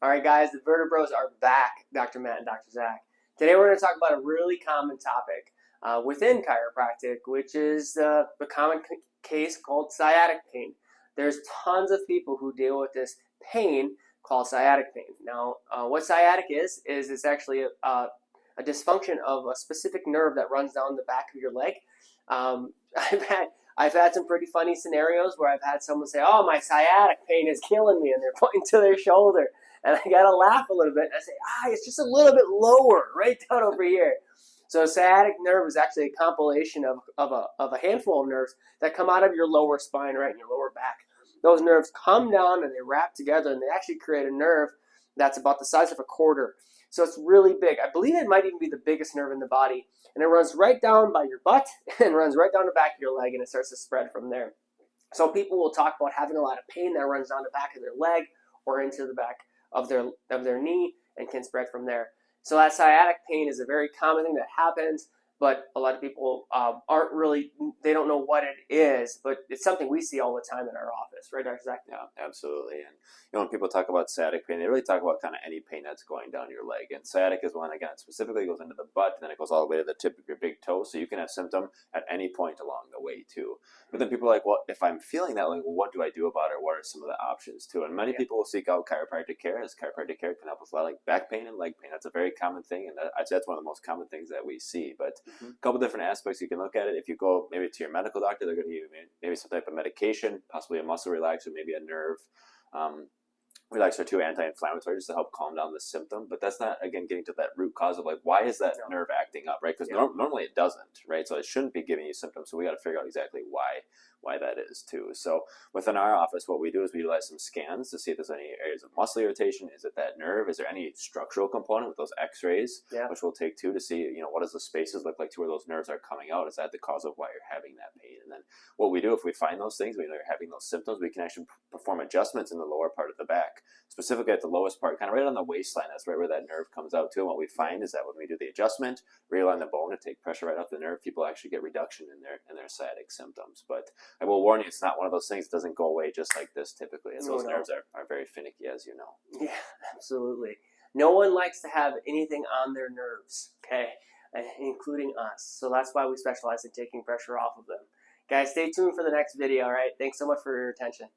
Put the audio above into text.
All right, guys, the Vertebros are back, Dr. Matt and Dr. Zach. Today we're going to talk about a really common topic within chiropractic, which is the common case called sciatic pain. There's tons of people who deal with this pain called sciatic pain. Now, what sciatic is it's actually a dysfunction of a specific nerve that runs down the back of your leg. I've had some pretty funny scenarios where I've had someone say, "Oh, my sciatic pain is killing me," and they're pointing to their shoulder. And I gotta laugh a little bit. And I say, it's just a little bit lower, right down over here. So sciatic nerve is actually a compilation of a handful of nerves that come out of your lower spine, right in your lower back. Those nerves come down and they wrap together, and they actually create a nerve that's about the size of a quarter. So it's really big. I believe it might even be the biggest nerve in the body. And it runs right down by your butt and runs right down the back of your leg, and it starts to spread from there. So people will talk about having a lot of pain that runs down the back of their leg or into the back of their knee and can spread from there. So that sciatic pain is a very common thing that happens, but a lot of people they don't know what it is, but it's something we see all the time in our office, right, Dr. Zach? Yeah, absolutely. And when people talk about sciatic pain, they really talk about kind of any pain that's going down your leg. And sciatic is one, again, specifically goes into the butt, and then it goes all the way to the tip of your big toe. So you can have symptom at any point along the way too. But then people are like, well, if I'm feeling that, what do I do about it? What are some of the options too? And many people will seek out chiropractic care, as chiropractic care can help with a lot like back pain and leg pain. That's a very common thing, and I'd say that's one of the most common things that we see. But a couple different aspects you can look at it. If you go maybe to your medical doctor, they're going to give you maybe some type of medication, possibly a muscle relaxer, maybe a nerve relaxer too, anti-inflammatory, just to help calm down the symptom. But that's not, again, getting to that root cause of why is that nerve acting up, right? Because normally it doesn't, right? So it shouldn't be giving you symptoms. So we got to figure out exactly why that is too. So within our office, what we do is we utilize some scans to see if there's any areas of muscle irritation. Is it that nerve? Is there any structural component with those x-rays, which we'll take too, to see, what does the spaces look like to where those nerves are coming out? Is that the cause of why you're having that pain? And then what we do, if we find those things, we know you're having those symptoms, we can actually perform adjustments in the lower part of the back, specifically at the lowest part, kind of right on the waistline. That's right where that nerve comes out to. And what we find is that when we do the adjustment, realign the bone to take pressure right off the nerve, people actually get reduction in their sciatic symptoms. But I will warn you, it's not one of those things that doesn't go away just like this typically, as those nerves are very finicky, as you know. Yeah, absolutely. No one likes to have anything on their nerves, okay, including us. So that's why we specialize in taking pressure off of them. Guys, stay tuned for the next video, all right? Thanks so much for your attention.